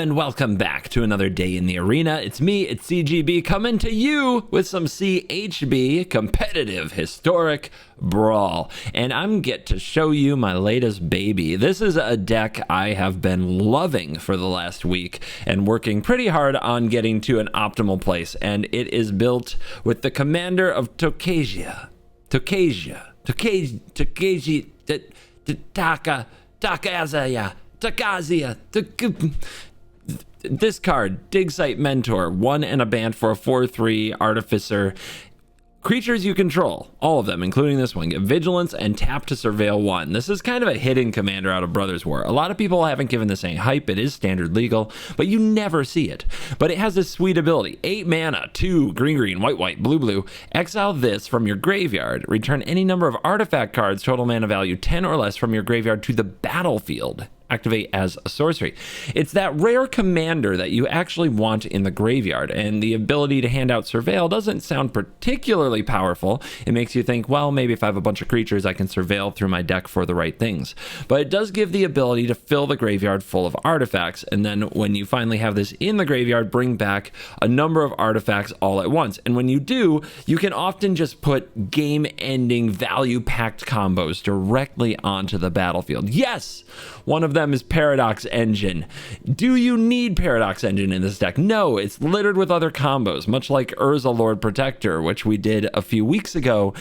and welcome back to another day in the arena. It's me, it's CGB, coming to you with some CHB competitive historic brawl. And I'm get to show you my latest baby. This is a deck I have been loving for the last week and working pretty hard on getting to an optimal place. And it is built with the commander of Tocasia. Tocasia. This card, Dig Site Mentor, 1 and a band for a 4/3 Artificer. Creatures you control, all of them, including this one, get Vigilance and tap to Surveil 1. This is kind of a hidden commander out of Brothers War. A lot of people haven't given this any hype. It is standard legal, but you never see it. But it has this sweet ability. 8 mana, 2 green, white, blue. Exile this from your graveyard. Return any number of artifact cards, total mana value 10 or less, from your graveyard to the battlefield. Activate as a sorcery. It's that rare commander that you actually want in the graveyard, and the ability to hand out Surveil doesn't sound particularly powerful. It makes you think, well, maybe if I have a bunch of creatures, I can Surveil through my deck for the right things. But it does give the ability to fill the graveyard full of artifacts, and then when you finally have this in the graveyard, bring back a number of artifacts all at once. And when you do, you can often just put game-ending, value-packed combos directly onto the battlefield. Yes! One of them is Paradox Engine. Do you need Paradox Engine in this deck? No, it's littered with other combos, much like Urza Lord Protector, which we did a few weeks ago.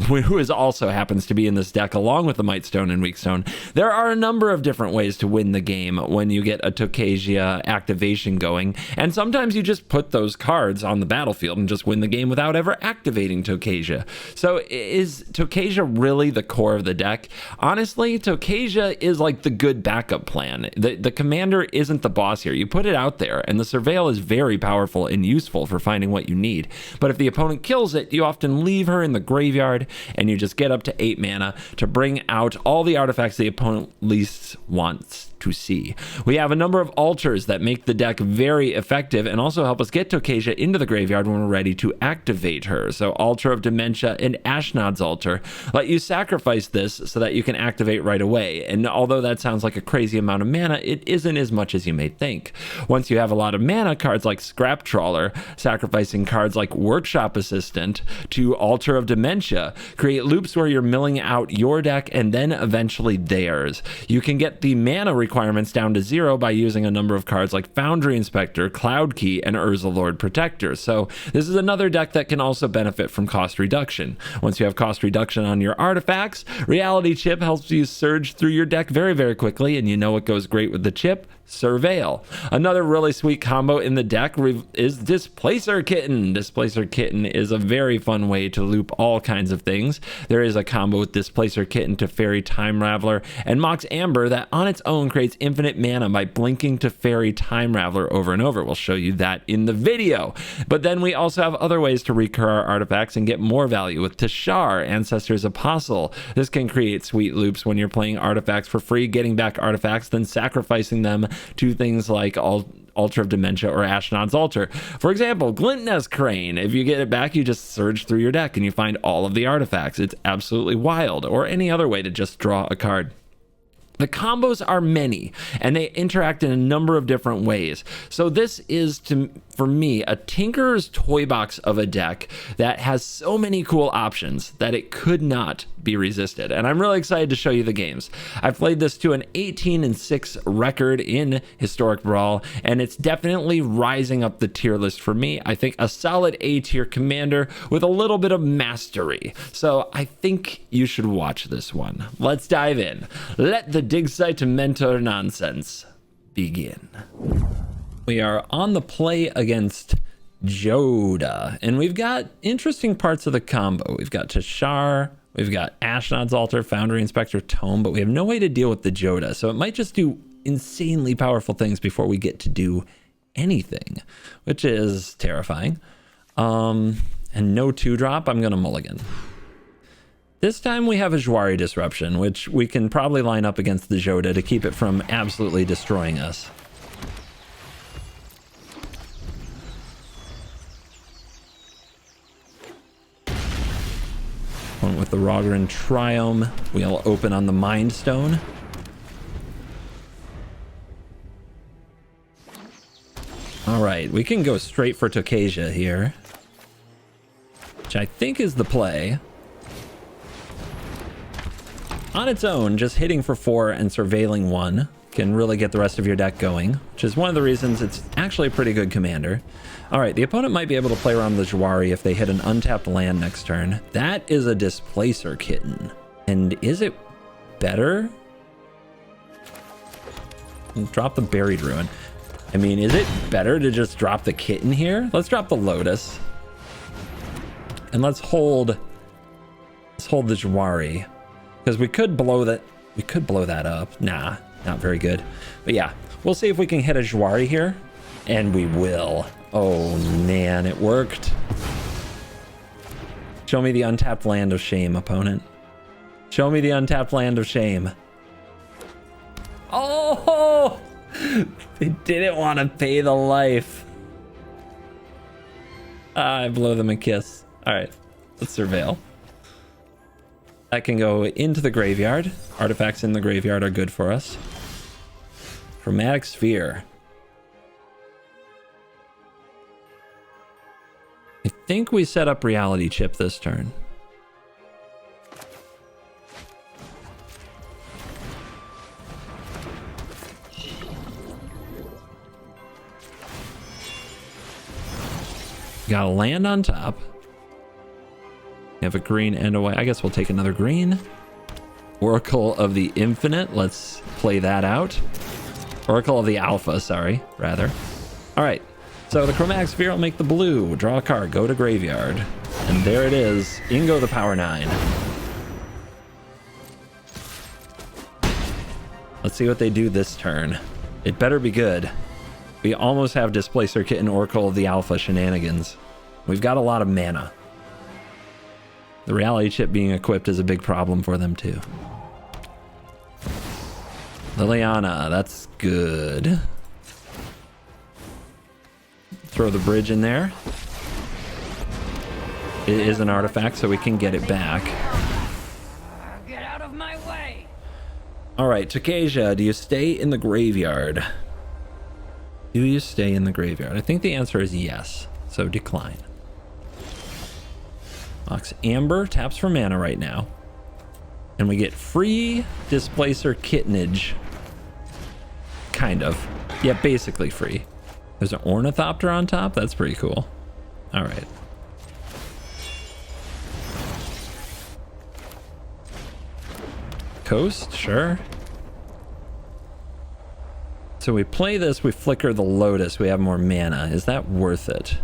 Who also happens to be in this deck along with the Mightstone and Weakstone. There are a number of different ways to win the game when you get a Tocasia activation going, and sometimes you just put those cards on the battlefield and just win the game without ever activating Tocasia. So is Tocasia really the core of the deck? Honestly, Tocasia is like the good backup plan. The commander isn't the boss here. You put it out there, and the Surveil is very powerful and useful for finding what you need. But if the opponent kills it, you often leave her in the graveyard, and you just get up to 8 mana to bring out all the artifacts the opponent least wants to see. We have a number of altars that make the deck very effective and also help us get Tocasia into the graveyard when we're ready to activate her. So Altar of Dementia and Ashnod's Altar let you sacrifice this so that you can activate right away. And although that sounds like a crazy amount of mana, it isn't as much as you may think. Once you have a lot of mana, cards like Scrap Trawler, sacrificing cards like Workshop Assistant to Altar of Dementia, create loops where you're milling out your deck and then eventually theirs. You can get the mana requirements down to 0 by using a number of cards like Foundry Inspector, Cloud Key, and Urza Lord Protector. So this is another deck that can also benefit from cost reduction. Once you have cost reduction on your artifacts, Reality Chip helps you surge through your deck very quickly, and you know what goes great with the chip? Surveil. Another really sweet combo in the deck is Displacer Kitten. Displacer Kitten is a very fun way to loop all kinds of things. There is a combo with Displacer Kitten to Fairy Time Raveler and Mox Amber that on its own creates infinite mana by blinking to Fairy Time Raveler over and over. We'll show you that in the video. But then we also have other ways to recur our artifacts and get more value with Tashar, Ancestor's Apostle. This can create sweet loops when you're playing artifacts for free, getting back artifacts, then sacrificing them to things like Altar of Dementia or Ashnod's Altar. For example, Glintnest Crane. If you get it back, you just surge through your deck and you find all of the artifacts. It's absolutely wild. Or any other way to just draw a card. The combos are many, and they interact in a number of different ways. So this is, for me, a Tinker's Toy Box of a deck that has so many cool options that it could not be resisted. And I'm really excited to show you the games. I've played this to an 18-6 record in Historic Brawl, and it's definitely rising up the tier list for me. I think a solid A tier commander with a little bit of mastery. So I think you should watch this one. Let's dive in. Let the Dig Site Mentor nonsense begin. We are on the play against Jodah, and we've got interesting parts of the combo. We've got Tashar, we've got Ashnod's Altar, Foundry Inspector, Tome, but we have no way to deal with the Jodah, so it might just do insanely powerful things before we get to do anything, which is terrifying. And no 2-drop, I'm gonna mulligan. This time we have a Jhoira Disruption, which we can probably line up against the Jodah to keep it from absolutely destroying us. One with the Wagner Triome. We'll open on the Mind Stone. All right, we can go straight for Tocasia here, which I think is the play. On its own, just hitting for 4 and surveilling 1 can really get the rest of your deck going, which is one of the reasons it's actually a pretty good commander. All right, the opponent might be able to play around the Jhoira if they hit an untapped land next turn. That is a Displacer Kitten. And is it better? Drop the Buried Ruin. I mean, is it better to just drop the Kitten here? Let's drop the Lotus. And let's hold the Jhoira. Because we could blow that up. Nah, not very good. But yeah, we'll see if we can hit a Jhoira here. And we will. Oh man, it worked. Show me the untapped land of shame, opponent. Show me the untapped land of shame. Oh! They didn't want to pay the life. I blow them a kiss. All right, let's surveil. That can go into the graveyard. Artifacts in the graveyard are good for us. Chromatic Sphere. I think we set up Reality Chip this turn. Got a land on top. We have a green and a white. I guess we'll take another green. Oracle of the Infinite. Let's play that out. Oracle of the Alpha, sorry, rather. All right. So the Chromatic Sphere will make the blue. Draw a card. Go to graveyard. And there it is. In go the Power 9. Let's see what they do this turn. It better be good. We almost have Displacer Kitten Oracle of the Alpha shenanigans. We've got a lot of mana. The Reality Chip being equipped is a big problem for them too. Liliana, that's good. Throw the bridge in there. It is an artifact, so we can get it back. Get out of my way. All right, Tocasia, do you stay in the graveyard? Do you stay in the graveyard? I think the answer is yes, so decline. Mox Amber taps for mana right now. And we get free Displacer Kittenage. Kind of. Yeah, basically free. There's an Ornithopter on top? That's pretty cool. All right. Coast, sure. So we play this, we flicker the Lotus, we have more mana. Is that worth it?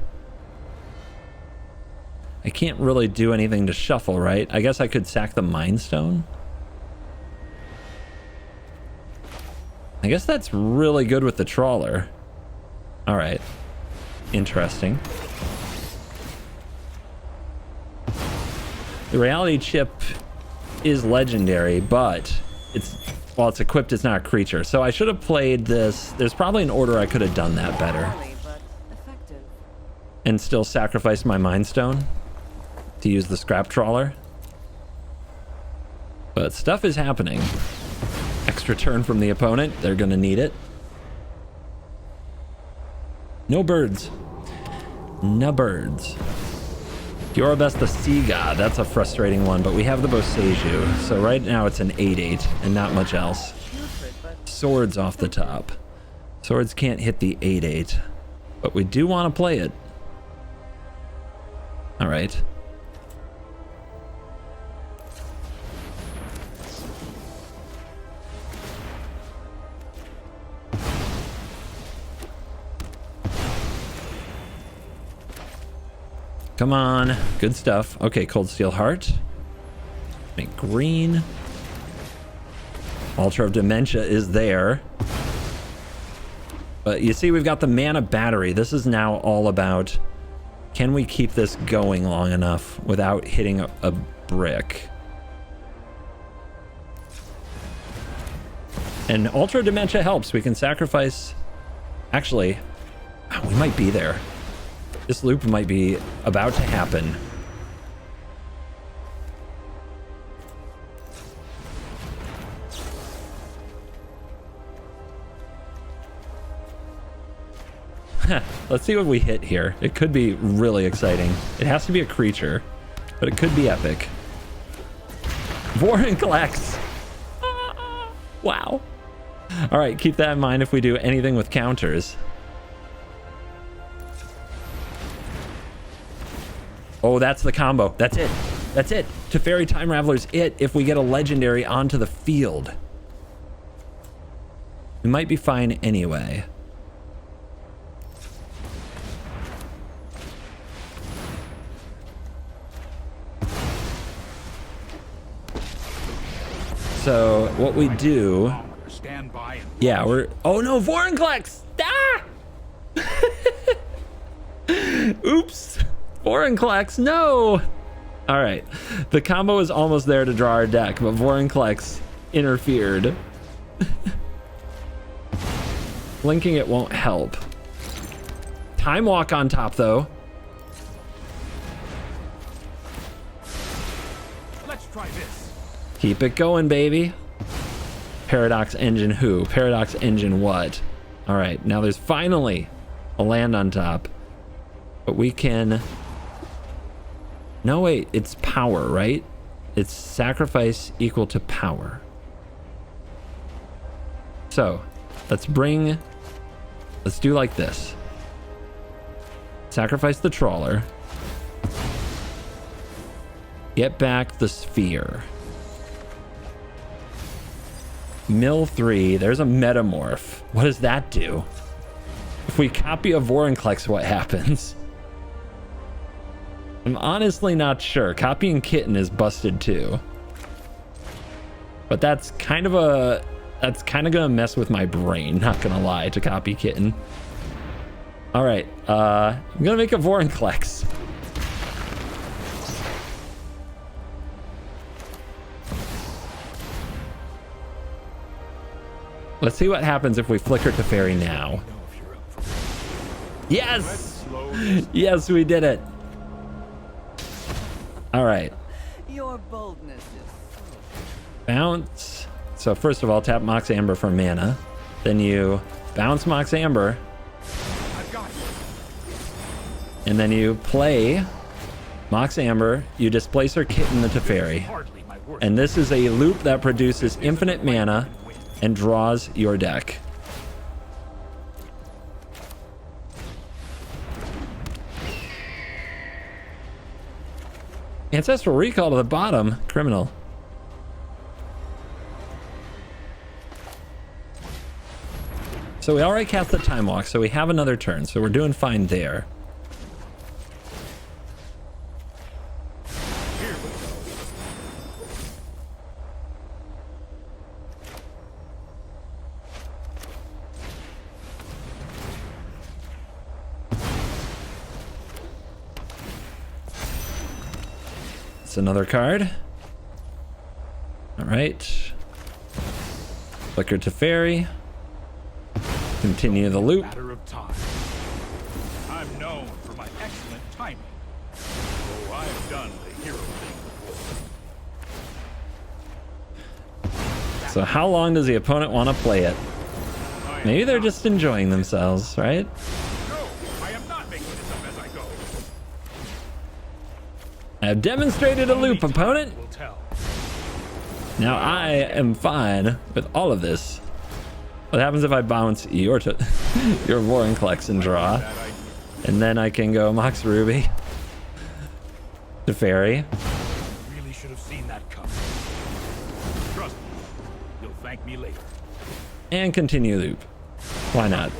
I can't really do anything to shuffle, right? I guess I could sack the Mind Stone. I guess that's really good with the Trawler. All right. Interesting. The Reality Chip is legendary, but while it's equipped, it's not a creature. So I should have played this. There's probably an order I could have done that better. And still sacrificed my Mind Stone to use the Scrap Trawler. But stuff is happening. Extra turn from the opponent. They're going to need it. No birds. No birds. Yorobest the Sea God. That's a frustrating one, but we have the Boseiju. So right now it's an 8/8 and not much else. Swords off the top. Swords can't hit the 8/8, but we do want to play it. All right. Come on. Good stuff. Okay, Cold Steel Heart. Make green. Altar of Dementia is there. But you see, we've got the mana battery. This is now all about, can we keep this going long enough without hitting a brick? And Altar of Dementia helps. We can sacrifice... Actually, we might be there. This loop might be about to happen. Let's see what we hit here. It could be really exciting. It has to be a creature, but it could be epic. Vorinclex. Wow. All right, keep that in mind if we do anything with counters. Oh, that's the combo. That's it. That's it. Teferi Time Raveler's it if we get a legendary onto the field. We might be fine anyway. So what we do, yeah, we're, oh no, Vorinclex! Ah! Oops, Vorinclex, no! All right, the combo is almost there to draw our deck, but Vorinclex interfered. Linking it won't help. Time Walk on top though. Let's try this. Keep it going, baby. Paradox Engine who? Paradox Engine what? All right, now there's finally a land on top. But we can... No, wait, it's power, right? It's sacrifice equal to power. So, let's do like this. Sacrifice the trawler. Get back the sphere. Mill 3, there's a metamorph. What does that do? If we copy a Vorinclex, what happens? I'm honestly not sure. Copying Kitten is busted too. But that's kind of gonna mess with my brain, not gonna lie, to copy Kitten. All right, I'm gonna make a Vorinclex. Let's see what happens if we flicker Teferi now. Yes! Yes, we did it. All right. Your boldness is Bounce. So first of all, tap Mox Amber for mana. Then you bounce Mox Amber. And then you play Mox Amber. You displace her Kitten the Teferi. And this is a loop that produces infinite mana and draws your deck. Ancestral Recall to the bottom. Criminal. So we already cast the Time Walk, so we have another turn, so we're doing fine there. Another card. All right. Flicker Teferi. Continue the loop. Matter of time. I'm known for my excellent timing. Oh, I've done the hero thing before. So how long does the opponent want to play it? Maybe they're just enjoying themselves, right? No, I am not making this up as I go. I have demonstrated a loop, opponent. Will tell. Now I am fine with all of this. What happens if I bounce your Vorinclex and draw? And then I can go Mox Ruby. Teferi. Really should have seen that coming. Trust me, you'll thank me later. And continue loop. Why not?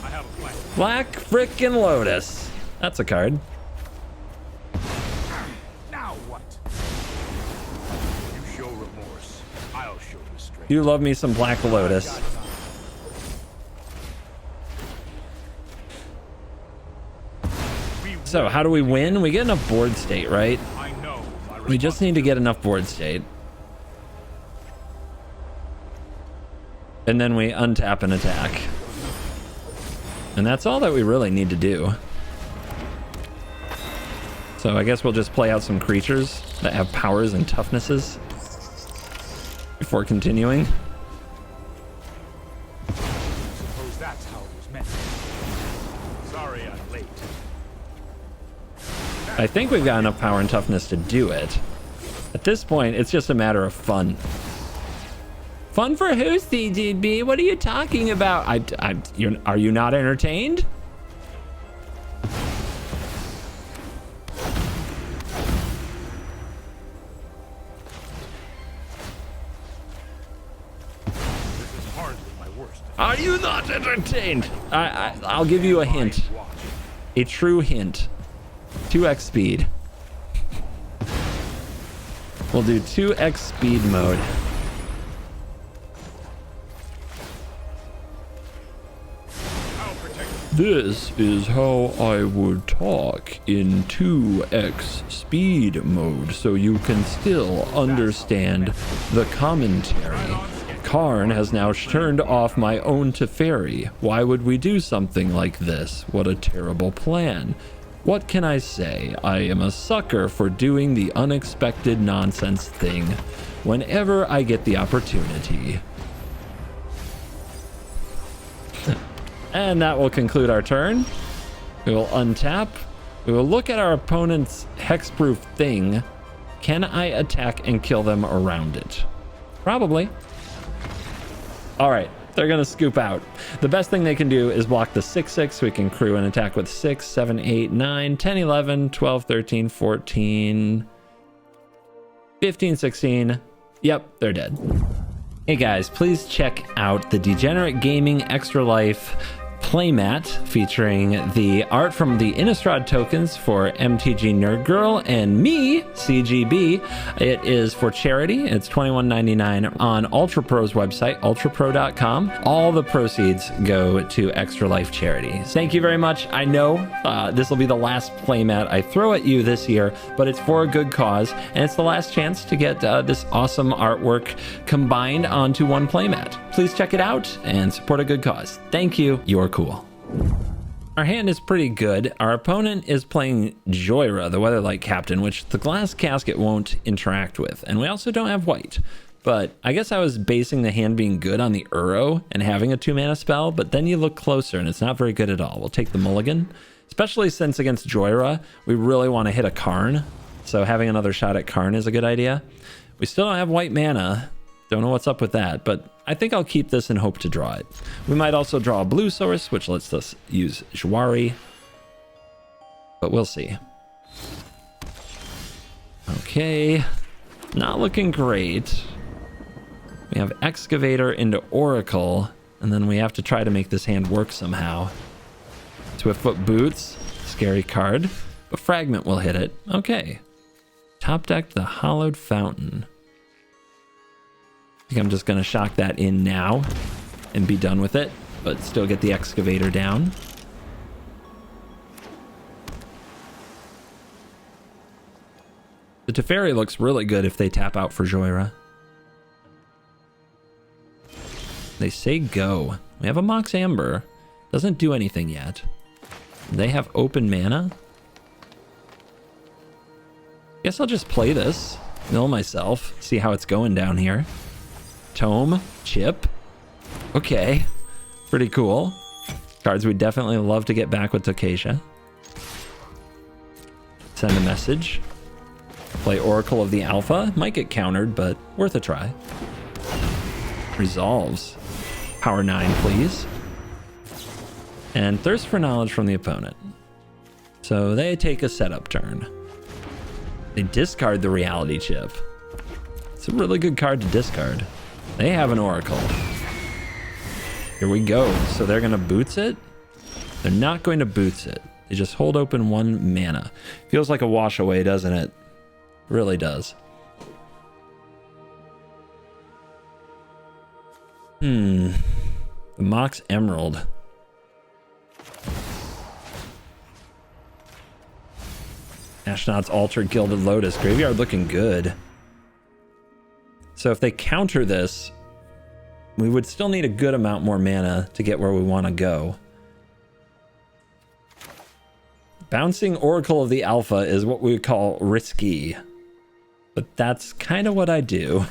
I have a plan. Black frickin' Lotus. That's a card. Now what? You show remorse. I'll show restraint. You love me some Black Lotus. So how do we win? We get enough board state, right? I know. We just need to get enough board state. And then we untap and attack. And that's all that we really need to do. So I guess we'll just play out some creatures that have powers and toughnesses before continuing. Suppose that's how it was meant. Sorry. I think we've got enough power and toughness to do it. At this point, it's just a matter of fun. Fun for who, CGB? What are you talking about? Are you not entertained? This is hardly my worst. Are you not entertained? I'll give you a hint. A true hint. 2x speed. We'll do 2x speed mode. This is how I would talk in 2x speed mode so you can still understand the commentary. Karn has now turned off my own Teferi. Why would we do something like this? What a terrible plan. What can I say? I am a sucker for doing the unexpected nonsense thing whenever I get the opportunity. And that will conclude our turn. We will untap. We will look at our opponent's hexproof thing. Can I attack and kill them around it? Probably. All right, they're gonna scoop out. The best thing they can do is block the 6/6. We can crew an attack with 6, 7, 8, 9, 10, 11, 12, 13, 14, 15, 16. Yep, they're dead. Hey guys, please check out the Degenerate Gaming Extra Life playmat featuring the art from the Innistrad tokens for MTG Nerd Girl and me, CGB. It is for charity. It's $21.99 on Ultra Pro's website, ultrapro.com. All the proceeds go to Extra Life charity. Thank you very much. I know this will be the last playmat I throw at you this year, but it's for a good cause, and it's the last chance to get this awesome artwork combined onto one playmat. Please check it out and support a good cause. Thank you. You're cool. Our hand is pretty good. Our opponent is playing Jhoira, the Weatherlight Captain, which the glass casket won't interact with. And we also don't have white. But I guess I was basing the hand being good on the Uro and having a 2-mana spell, but then you look closer and it's not very good at all. We'll take the mulligan, especially since against Jhoira, we really want to hit a Karn. So having another shot at Karn is a good idea. We still don't have white mana. Don't know what's up with that, but I think I'll keep this and hope to draw it. We might also draw a blue source, which lets us use Jhoira, but we'll see. Okay, not looking great. We have Excavator into Oracle, and then we have to try to make this hand work somehow. Swiftfoot Boots, scary card, but Fragment will hit it. Okay. Top deck the Hollowed Fountain. I think I'm just going to shock that in now and be done with it, but still get the Excavator down. The Teferi looks really good if they tap out for Jhoira. They say go. We have a Mox Amber. Doesn't do anything yet. They have open mana. Guess I'll just play this. Mill myself. See how it's going down here. Tome. Chip. Okay. Pretty cool. Cards we'd definitely love to get back with Tocasia. Send a message. Play Oracle of the Alpha. Might get countered, but worth a try. Resolves. Power 9, please. And Thirst for Knowledge from the opponent. So they take a setup turn. They discard the Reality Chip. It's a really good card to discard. They have an Oracle. Here we go. So they're going to boots it? They're not going to boots it. They just hold open 1 mana. Feels like a wash away, doesn't it? Really does. The Mox Emerald. Ashnod's Altar, Gilded Lotus. Graveyard looking good. So if they counter this, we would still need a good amount more mana to get where we want to go. Bouncing Oracle of the Alpha is what we would call risky. But that's kind of what I do.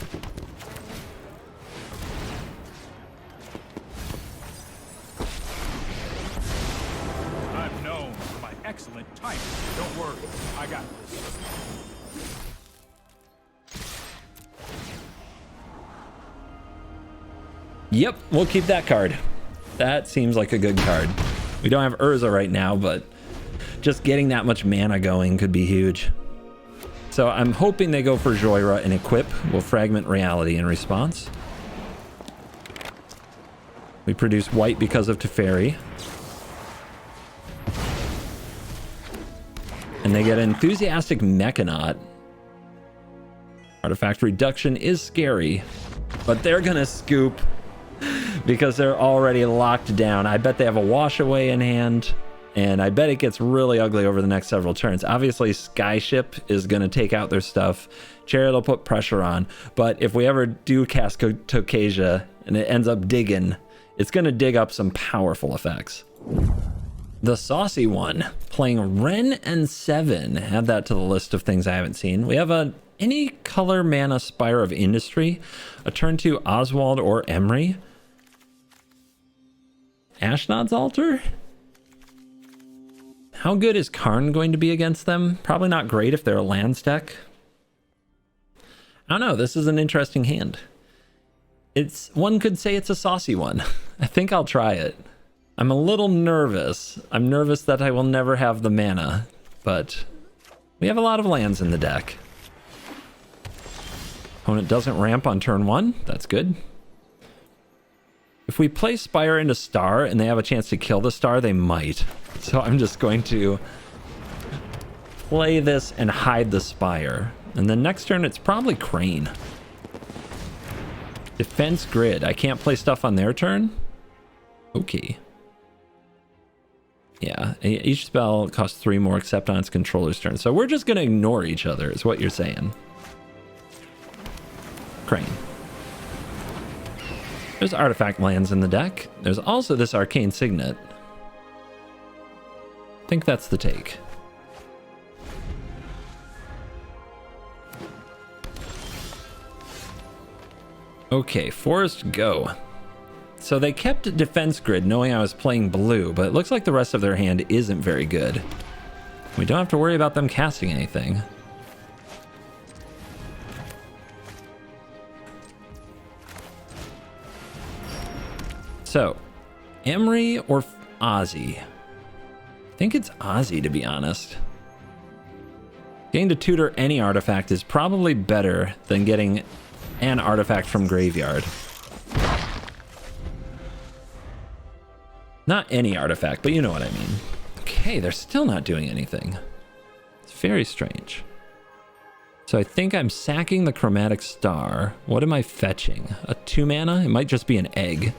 I'm known for my excellent timing. Don't worry, I got Yep, we'll keep that card. That seems like a good card. We don't have Urza right now, but just getting that much mana going could be huge. So I'm hoping they go for Jhoira and equip. We'll fragment reality in response. We produce white because of Teferi. And they get Enthusiastic Mechanaut. Artifact reduction is scary, but they're gonna scoop because they're already locked down. I bet they have a wash away in hand, and I bet it gets really ugly over the next several turns. Obviously, Skyship is gonna take out their stuff. Chariot will put pressure on, but if we ever do cast Tocasia and it ends up digging, it's gonna dig up some powerful effects. The Saucy One, playing Wrenn and Seven. Add that to the list of things I haven't seen. We have any color mana Spire of Industry, a turn 2 Oswald or Emery. Ashnod's Altar? How good is Karn going to be against them? Probably not great if they're a lands deck. I don't know, this is an interesting hand. One could say it's a saucy one. I think I'll try it. I'm a little nervous. I'm nervous that I will never have the mana, but we have a lot of lands in the deck. Opponent doesn't ramp on turn 1. That's good. If we play Spire into Star and they have a chance to kill the Star, they might. So I'm just going to play this and hide the Spire. And then next turn, it's probably Crane. Defense Grid. I can't play stuff on their turn? Okay. Yeah, each spell costs 3 more except on its controller's turn. So we're just going to ignore each other is what you're saying. Crane. There's artifact lands in the deck. There's also this Arcane Signet. I think that's the take. Okay, Forest Go. So they kept Defense Grid knowing I was playing blue, but it looks like the rest of their hand isn't very good. We don't have to worry about them casting anything. So, Emery or Ozzy? I think it's Ozzy, to be honest. Getting to tutor any artifact is probably better than getting an artifact from graveyard. Not any artifact, but you know what I mean. Okay, they're still not doing anything. It's very strange. So I think I'm sacking the Chromatic Star. What am I fetching? A 2 mana? It might just be an egg.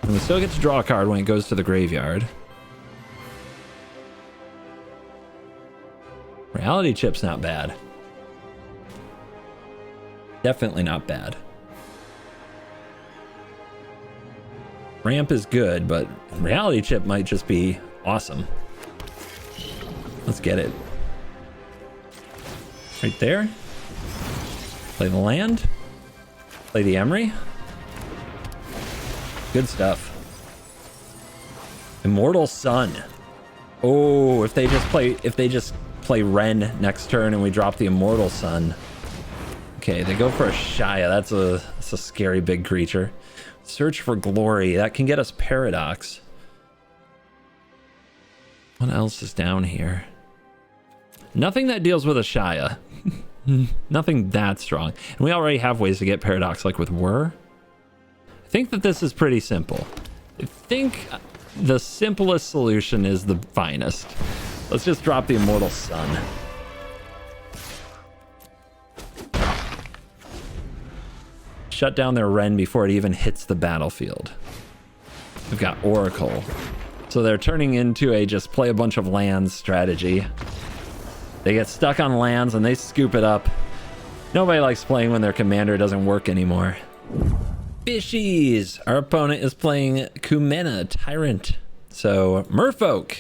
And we still get to draw a card when it goes to the graveyard. Reality Chip's not bad. Definitely not bad. Ramp is good, but Reality Chip might just be awesome. Let's get it. Right there. Play the land. Play the Emery. Good stuff. Immortal Sun. Oh, if they just play Wrenn next turn and we drop the Immortal Sun. Okay, they go for a Shia. That's a scary big creature. Search for Glory. That can get us Paradox. What else is down here? Nothing that deals with a Shia. Nothing that strong. And we already have ways to get Paradox, like with Whir. I think that this is pretty simple. I think the simplest solution is the finest. Let's just drop the Immortal Sun. Shut down their Wrenn before it even hits the battlefield. We've got Oracle. So they're turning into a just play a bunch of lands strategy. They get stuck on lands and they scoop it up. Nobody likes playing when their commander doesn't work anymore. Fishies! Our opponent is playing Kumena, Tyrant. So, Merfolk.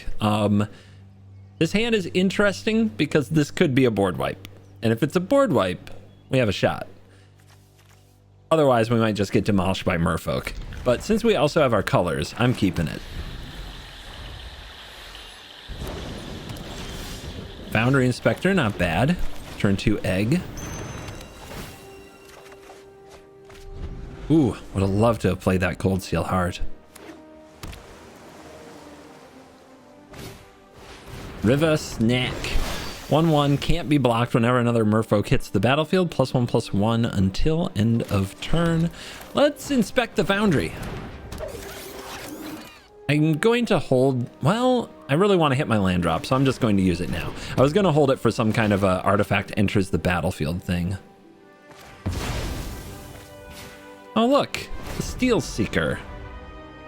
This hand is interesting because this could be a board wipe. And if it's a board wipe, we have a shot. Otherwise, we might just get demolished by Merfolk. But since we also have our colors, I'm keeping it. Foundry Inspector, not bad. Turn 2 Egg. Ooh, would have loved to have played that Cold Steel hard. Riva Snack. 1/1 can't be blocked whenever another merfolk hits the battlefield. +1/+1 until end of turn. Let's inspect the foundry. I'm going to hold, well, I really want to hit my land drop, so I'm just going to use it now. I was going to hold it for some kind of a artifact enters the battlefield thing. Oh look, the Steel Seeker.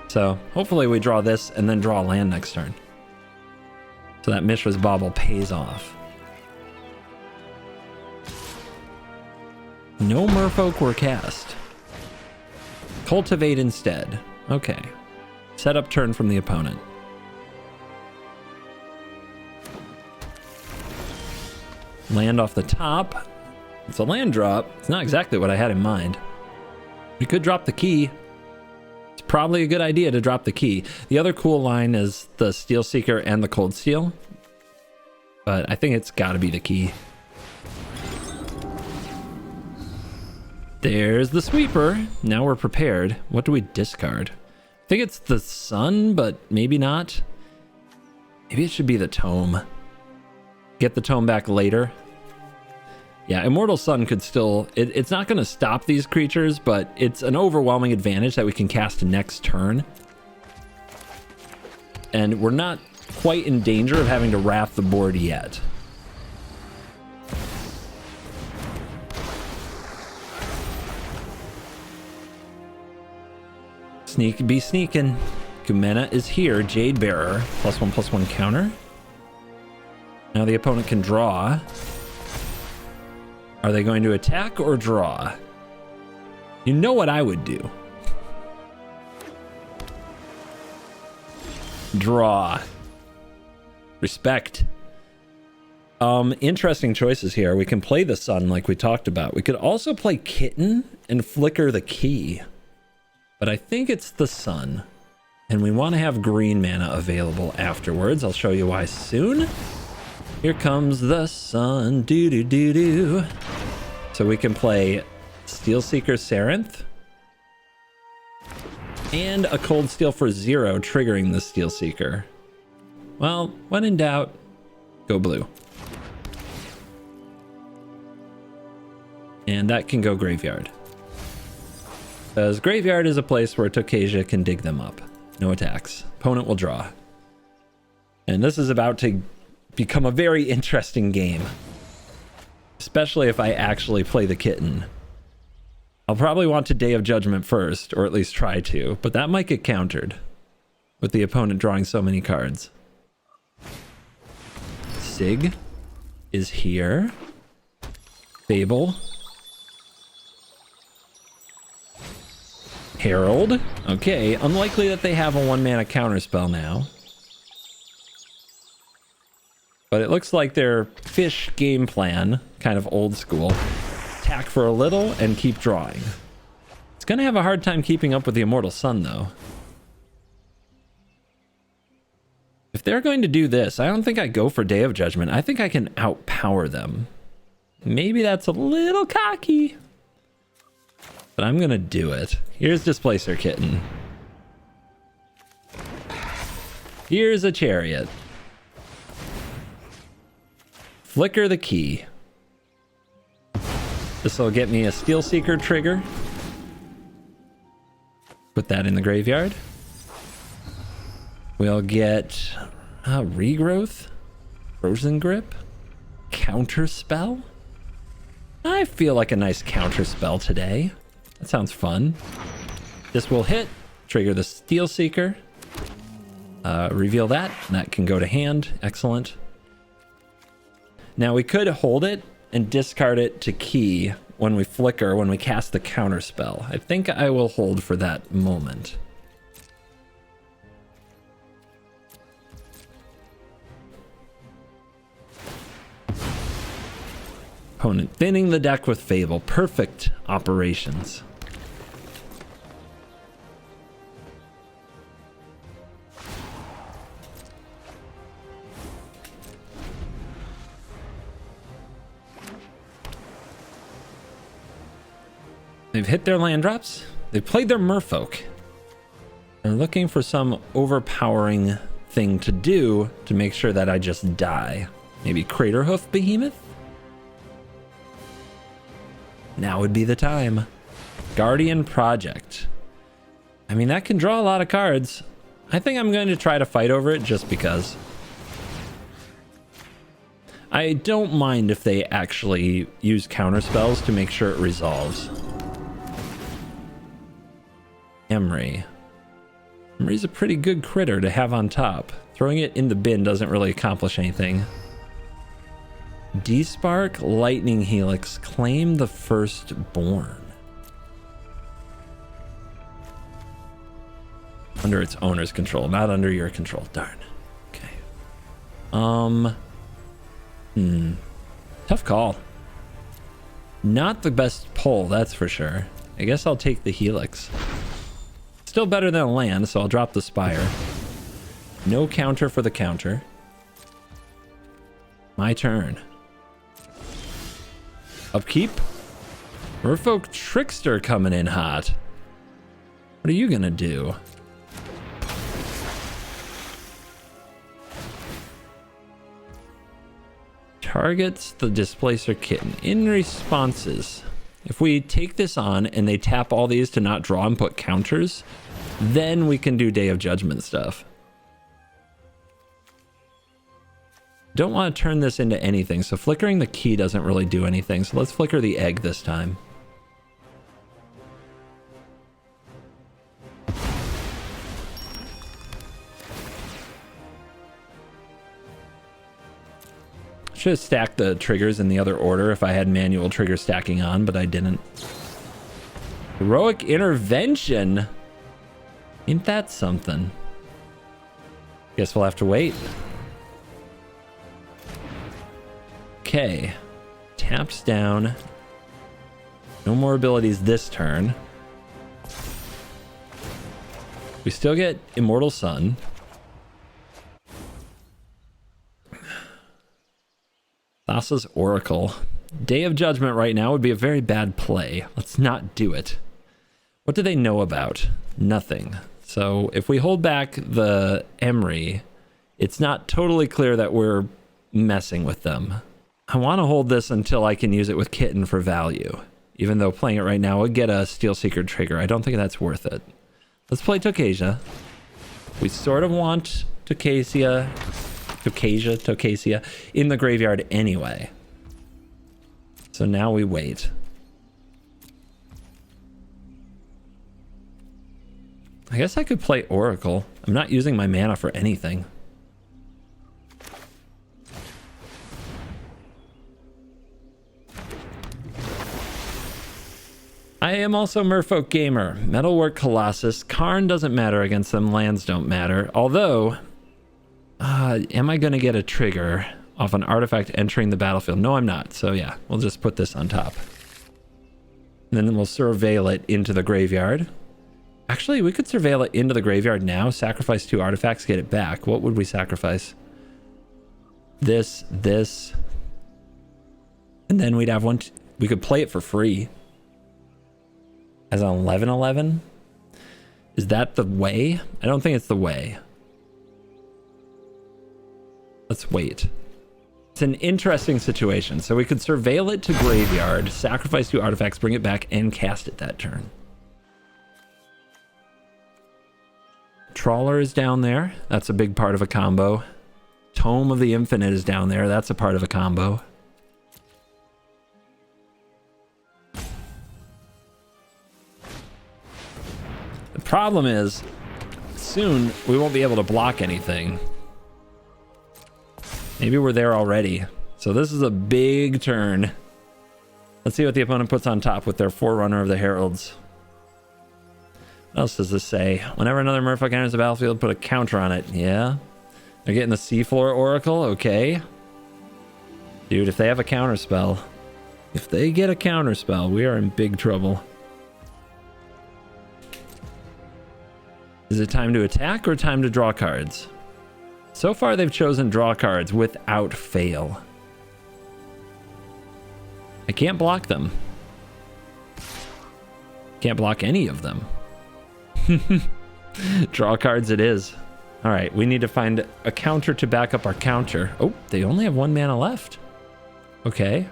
So hopefully we draw this and then draw a land next turn. So that Mishra's Bauble pays off. No merfolk were cast. Cultivate instead. Okay. Set up turn from the opponent. Land off the top. It's a land drop. It's not exactly what I had in mind. We could drop the key. It's probably a good idea to drop the key. The other cool line is the Steel Seeker and the Cold Steel. But I think it's got to be the key. There's the sweeper. Now we're prepared. What do we discard? I think it's the sun, but maybe not. Maybe it should be the tome. Get the tome back later. Yeah, Immortal Sun could still... It's not going to stop these creatures, but it's an overwhelming advantage that we can cast next turn. And we're not quite in danger of having to wrath the board yet. Be sneaking. Kumena is here. Jade Bearer. +1/+1 counter. Now the opponent can draw. Are they going to attack or draw? You know what I would do. Draw. Respect. Interesting choices here. We can play the sun like we talked about. We could also play Kitten and flicker the key. But I think it's the sun. And we want to have green mana available afterwards. I'll show you why soon. Here comes the sun. Do-do-do-do. So we can play Steel Seeker Sarenth. And a Cold Steel for 0, triggering the Steel Seeker. Well, when in doubt, go blue. And that can go graveyard. Because graveyard is a place where Tocasia can dig them up. No attacks. Opponent will draw. And this is about to become a very interesting game. Especially if I actually play the kitten. I'll probably want to Day of Judgment first, or at least try to, but that might get countered with the opponent drawing so many cards. Sig is here. Fable. Herald. Okay, unlikely that they have a 1-mana counterspell now. But it looks like their fish game plan, kind of old school. Attack for a little and keep drawing. It's going to have a hard time keeping up with the Immortal Sun, though. If they're going to do this, I don't think I go for Day of Judgment. I think I can outpower them. Maybe that's a little cocky. But I'm going to do it. Here's Displacer Kitten. Here's a Chariot. Flicker the key. This will get me a Steel Seeker trigger. Put that in the graveyard. We'll get Regrowth, Frozen Grip, Counterspell. I feel like a nice counterspell today. That sounds fun. This will hit, trigger the Steel Seeker. Reveal that. That can go to hand. Excellent. Now we could hold it and discard it to key when we flicker, when we cast the counterspell. I think I will hold for that moment. Opponent thinning the deck with Fable. Perfect operations. They've hit their land drops. They played their merfolk. They're looking for some overpowering thing to do to make sure that I just die. Maybe Craterhoof Behemoth? Now would be the time. Guardian Project. I mean, that can draw a lot of cards. I think I'm going to try to fight over it just because. I don't mind if they actually use counter spells to make sure it resolves. Emery. Emery's a pretty good critter to have on top. Throwing it in the bin doesn't really accomplish anything. D-Spark, Lightning Helix, claim the firstborn. Under its owner's control, not under your control. Darn. Okay. Tough call. Not the best pull, that's for sure. I guess I'll take the Helix. Still better than a land, so I'll drop the Spire. No counter for the counter. My turn. Upkeep. Merfolk Trickster coming in hot. What are you gonna do? Targets the Displacer Kitten. In responses, if we take this on and they tap all these to not draw and put counters, then we can do Day of Judgment stuff. Don't want to turn this into anything, so flickering the key doesn't really do anything, so let's flicker the egg this time. Should have stacked the triggers in the other order if I had manual trigger stacking on, but I didn't. Heroic Intervention? Ain't that something? Guess we'll have to wait. Okay. Taps down. No more abilities this turn. We still get Immortal Sun. Thassa's Oracle. Day of Judgment right now would be a very bad play. Let's not do it. What do they know about? Nothing. So if we hold back the Emery, it's not totally clear that we're messing with them. I want to hold this until I can use it with Kitten for value. Even though playing it right now would get a Steel Seeker trigger. I don't think that's worth it. Let's play Tocasia. We sort of want Tocasia in the graveyard anyway. So now we wait. I guess I could play Oracle. I'm not using my mana for anything. I am also Merfolk Gamer. Metalwork Colossus. Karn doesn't matter against them. Lands don't matter. Although, am I going to get a trigger off an artifact entering the battlefield? No, I'm not. So yeah, we'll just put this on top. And then we'll surveil it into the graveyard. Actually, we could surveil it into the graveyard now. Sacrifice 2 artifacts, get it back. What would we sacrifice? This. And then we'd have one. We could play it for free. As an 11/11? Is that the way? I don't think it's the way. Let's wait. It's an interesting situation. So we could surveil it to graveyard, sacrifice 2 artifacts, bring it back, and cast it that turn. Trawler is down there. That's a big part of a combo. Tome of the Infinite is down there. That's a part of a combo. The problem is, soon we won't be able to block anything. Maybe we're there already. So this is a big turn. Let's see what the opponent puts on top with their Forerunner of the Heralds. What else does this say? Whenever another Merfolk enters the battlefield, put a counter on it. Yeah. They're getting the Seafloor Oracle. Okay. Dude, if they have a counter spell. If they get a counter spell, we are in big trouble. Is it time to attack or time to draw cards? So far, they've chosen draw cards without fail. I can't block them. Can't block any of them. Draw cards it is. All right, we need to find a counter to back up our counter. Oh, they only have 1 mana left. Okay.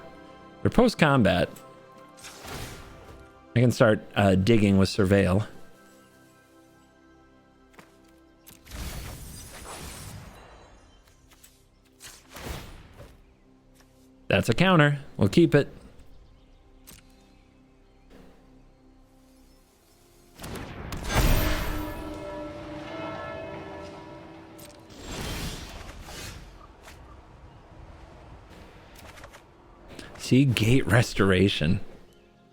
They're post-combat. I can start digging with Surveil. That's a counter. We'll keep it. See, gate restoration.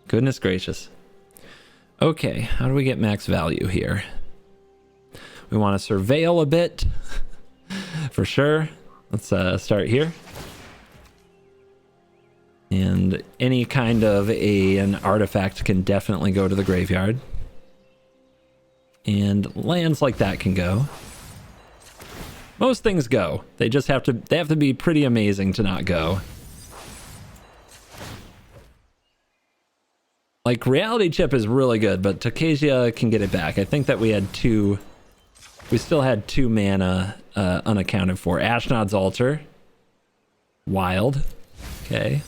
Goodness gracious. Okay, how do we get max value here? We want to surveil a bit. For sure. Let's start here. And any kind of an artifact can definitely go to the graveyard. And lands like that can go. Most things go. They just have to be pretty amazing to not go. Like, Reality Chip is really good, but Tocasia can get it back. I think that we still had 2 mana unaccounted for. Ashnod's Altar. Wild. Okay.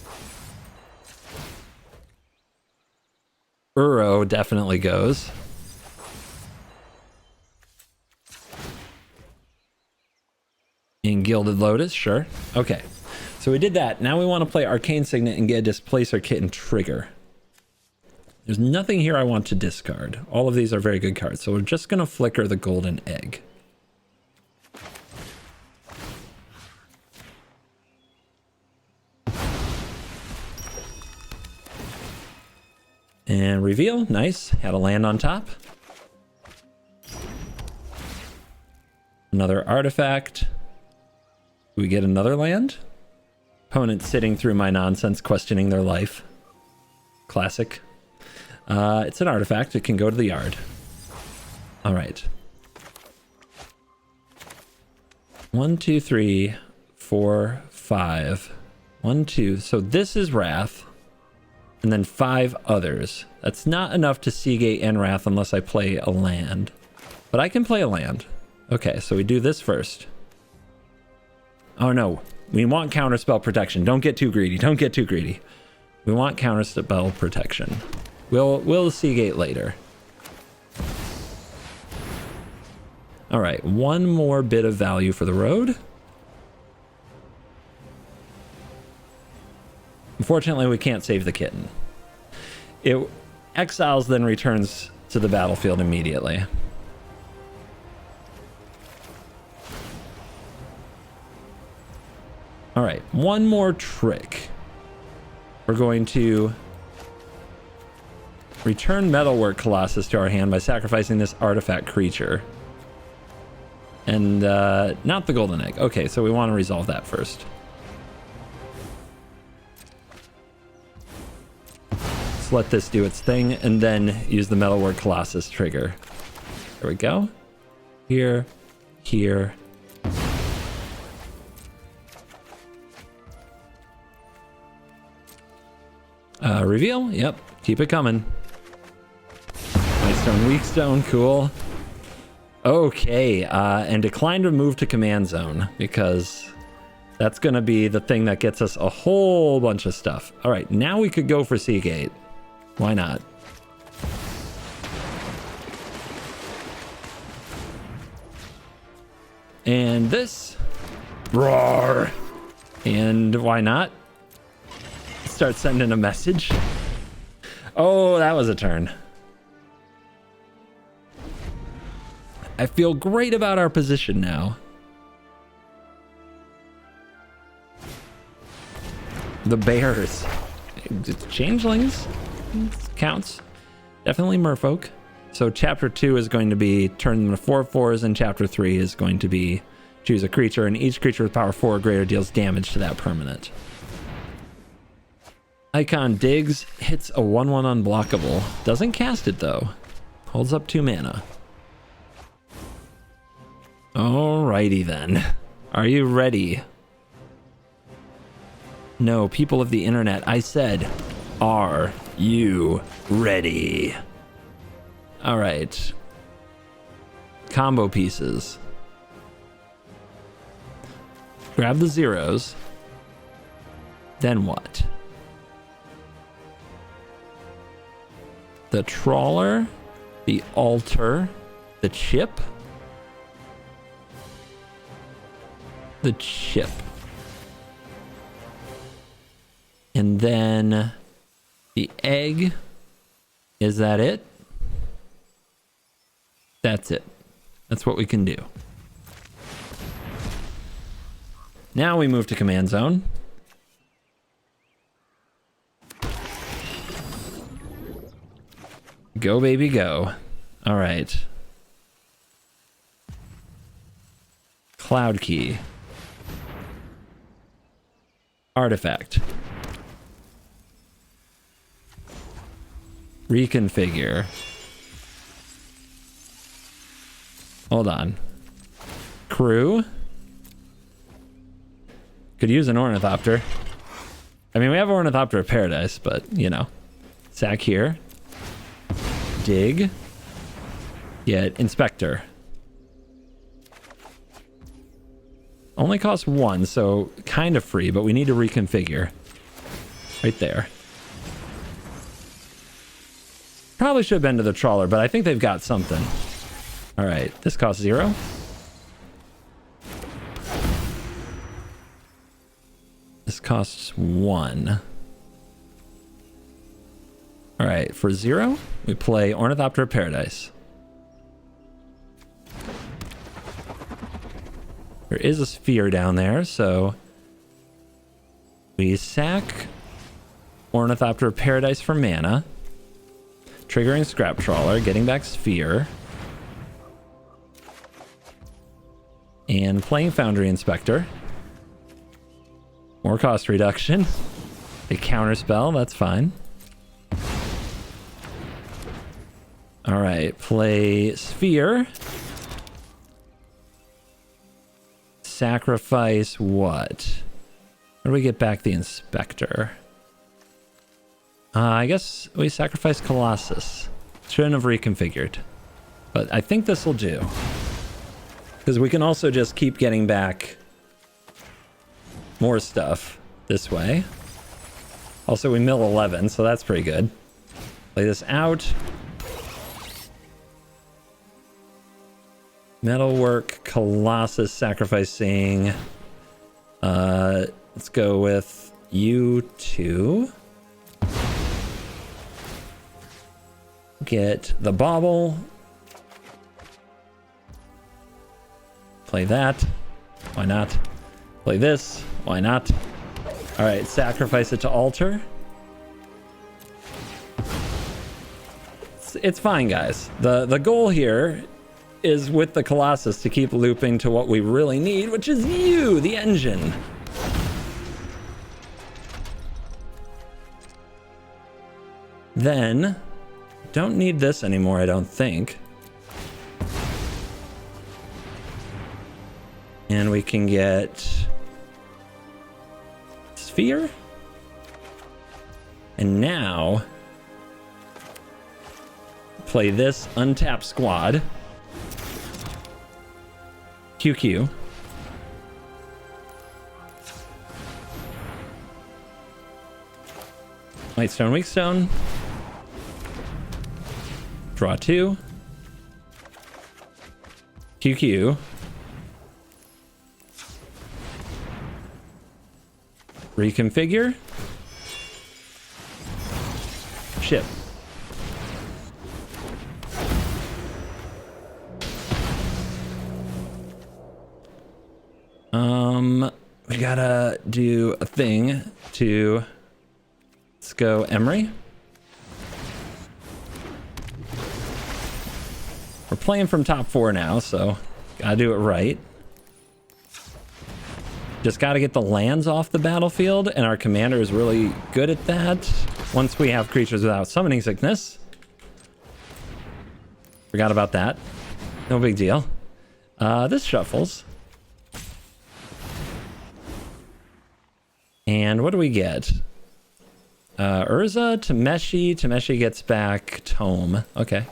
Uro definitely goes. And Gilded Lotus, sure. Okay. So we did that. Now we want to play Arcane Signet and get a Displacer Kit and trigger. There's nothing here I want to discard. All of these are very good cards, so we're just going to flicker the Golden Egg. And reveal, nice. Had a land on top. Another artifact. We get another land. Opponent sitting through my nonsense, questioning their life. Classic. It's an artifact. It can go to the yard. All right. 1, 2, 3, 4, 5. 1, 2. So this is Wrath. And then 5 others. That's not enough to Seagate and Wrath unless I play a land. But I can play a land. Okay, so we do this first. Oh no. We want counterspell protection. Don't get too greedy. Don't get too greedy. We want counterspell protection. We'll Seagate later. All right, 1 more bit of value for the road. Unfortunately, we can't save the kitten. It exiles, then returns to the battlefield immediately. All right, 1 more trick. We're going to return Metalwork Colossus to our hand by sacrificing this artifact creature. And not the Golden Egg. Okay, so we want to resolve that first. Let's let this do its thing and then use the Metalwork Colossus trigger. There we go. Here, here. Reveal? Yep. Keep it coming. White stone, weak stone, cool. Okay, and decline to move to command zone because that's going to be the thing that gets us a whole bunch of stuff. All right, now we could go for Seagate. Why not? And this. Roar. And why not? Start sending a message. Oh, that was a turn. I feel great about our position now. The Bears. It's changelings. Counts. Definitely merfolk. So chapter 2 is going to be turn them to 4/4s, and chapter 3 is going to be choose a creature, and each creature with power 4 or greater deals damage to that permanent. Icon digs, hits a 1/1 unblockable. Doesn't cast it though. Holds up 2 mana. Alrighty then. Are you ready? No, people of the internet, I said, are you ready? All right. Combo pieces. Grab the zeros. Then what? The trawler, the altar, the chip. The chip. And then the egg. Is that it? That's it. That's what we can do. Now we move to command zone. Go, baby, go. All right. Cloud key. Artifact. Reconfigure. Hold on. Crew. Could use an ornithopter. I mean, we have Ornithopter of Paradise, but, you know. Sack here. Dig. Get Inspector. Only costs 1, so kind of free, but we need to reconfigure. Right there. Probably should have been to the trawler, but I think they've got something. All right, this costs 0. This costs 1. All right, for 0, we play Ornithopter of Paradise. There is a sphere down there, so we sack Ornithopter of Paradise for mana. Triggering Scrap Trawler, getting back Sphere. And playing Foundry Inspector. More cost reduction. A counterspell, that's fine. Alright, play Sphere. Sacrifice what? How do we get back the Inspector? I guess we sacrifice Colossus. Shouldn't have reconfigured. But I think this will do. Because we can also just keep getting back more stuff this way. Also, we mill 11, so that's pretty good. Play this out. Metalwork, Colossus sacrificing. Let's go with you two. Get the bauble. Play that. Why not? Play this. Why not? All right, sacrifice it to altar. It's fine, guys. The goal here is with the Colossus to keep looping to what we really need, which is you, the engine. Then, don't need this anymore, I don't think. And we can get Sphere. And now, play this untapped squad. QQ. Whitestone, Weakstone. Draw 2. QQ. Reconfigure. Ship. We gotta do a thing to... Let's go Emery. We're playing from top 4 now, so gotta do it right. Just gotta get the lands off the battlefield, and our commander is really good at that. Once we have creatures without summoning sickness. Forgot about that. No big deal. This shuffles. And what do we get? Urza, Tameshi. Tameshi gets back Tome. Okay.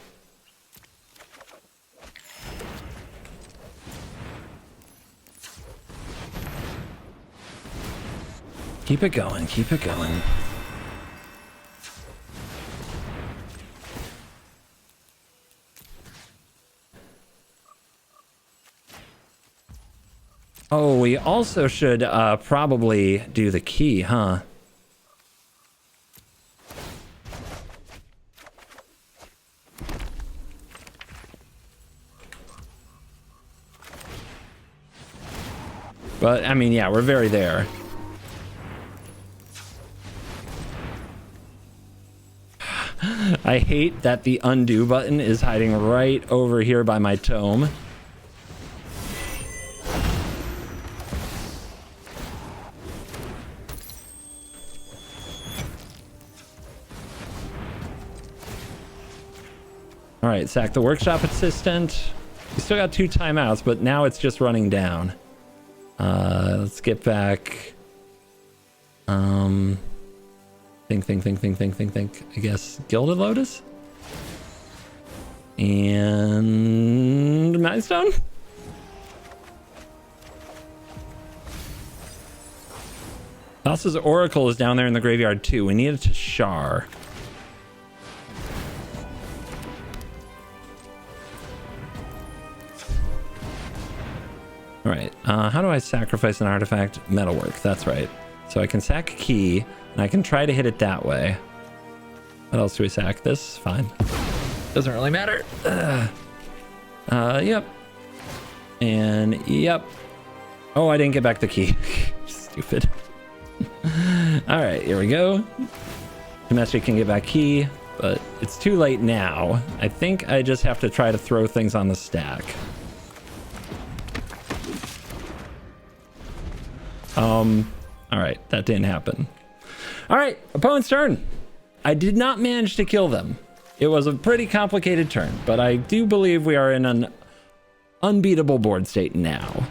Keep it going, keep it going. Oh, we also should probably do the key, huh? But, I mean, yeah, we're very there. I hate that the undo button is hiding right over here by my tome. All right, sack the workshop assistant. We still got 2 timeouts, but now it's just running down. Let's get back. Think. I guess Gilded Lotus? And Milestone? Thassa's Oracle is down there in the graveyard too. We need it to Shar. All right, how do I sacrifice an artifact? Metalwork, that's right. So I can sack a key, and I can try to hit it that way. What else do we sack? This? Fine. Doesn't really matter. Yep. And yep. Oh, I didn't get back the key. Stupid. All right, here we go. Kumena can get back key, but it's too late now. I think I just have to try to throw things on the stack. All right, that didn't happen. All right, opponent's turn. I did not manage to kill them. It was a pretty complicated turn, but I do believe we are in an unbeatable board state now.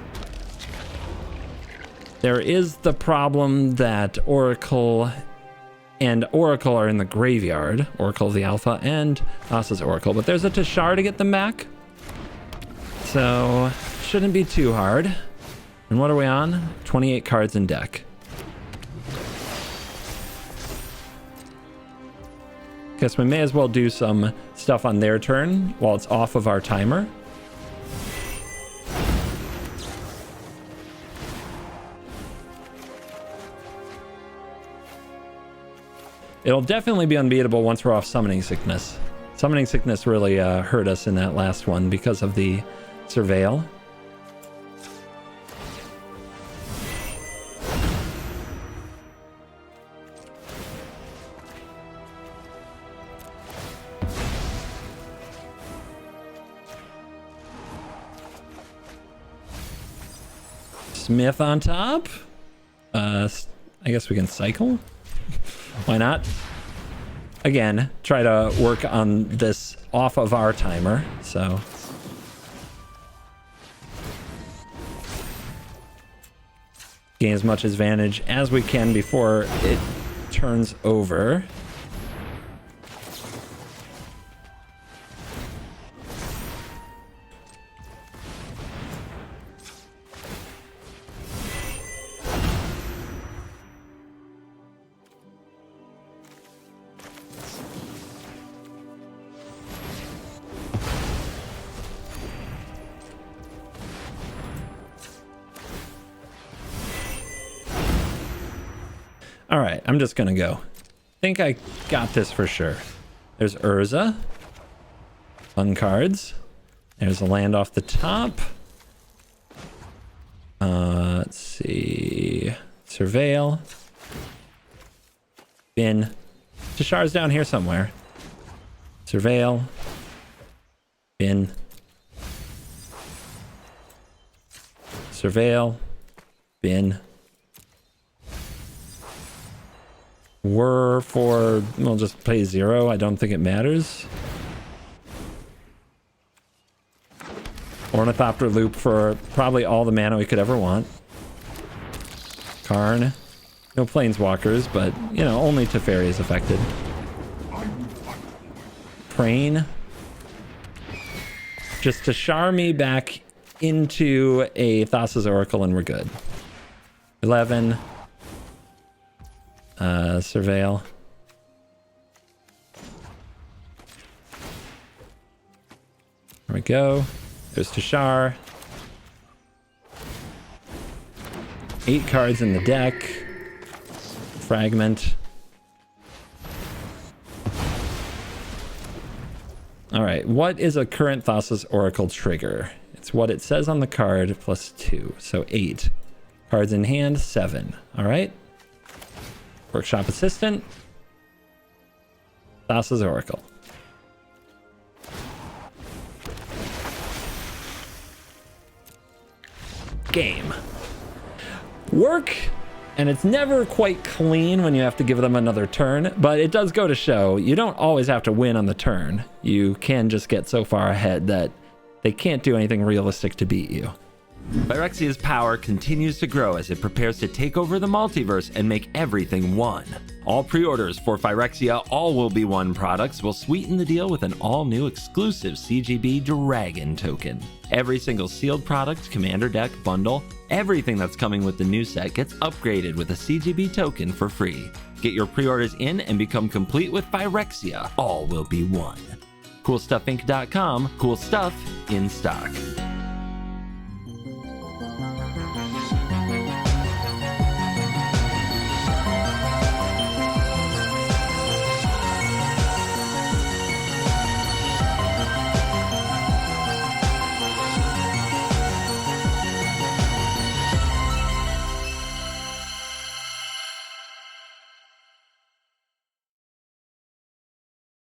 There is the problem that Oracle and Oracle are in the graveyard. Oracle of the Alpha and Thassa's Oracle, but there's a Tashar to get them back. So, shouldn't be too hard. And what are we on? 28 cards in deck. Guess we may as well do some stuff on their turn while it's off of our timer. It'll definitely be unbeatable once we're off Summoning Sickness. Summoning Sickness really hurt us in that last one because of the Surveil. Smith on top. I guess we can cycle. Why not? Again, try to work on this off of our timer. So gain as much advantage as we can before it turns over. All right, I'm just gonna go. Think I got this for sure. There's Urza. Fun cards. There's a land off the top. Let's see. Surveil. Bin. Tashar's down here somewhere. Surveil. Bin. Surveil. Bin. We'll just play 0. I don't think it matters. Ornithopter Loop for probably all the mana we could ever want. Karn. No Planeswalkers, but, you know, only Teferi is affected. Crane. Just to char me back into a Thassa's Oracle and we're good. 11. Surveil. There we go. There's Tashar. 8 cards in the deck. Fragment. All right, what is a current Thassa's Oracle trigger? It's what it says on the card plus 2, so 8. Cards in hand, 7. All right. Workshop Assistant. Thassa's Oracle. Game. Work, and it's never quite clean when you have to give them another turn, but it does go to show you don't always have to win on the turn. You can just get so far ahead that they can't do anything realistic to beat you. Phyrexia's power continues to grow as it prepares to take over the multiverse and make everything one. All pre-orders for Phyrexia All Will Be One products will sweeten the deal with an all-new exclusive CGB Dragon token. Every single sealed product, commander deck, bundle, everything that's coming with the new set gets upgraded with a CGB token for free. Get your pre-orders in and become complete with Phyrexia All Will Be One. CoolStuffInc.com, cool stuff in stock.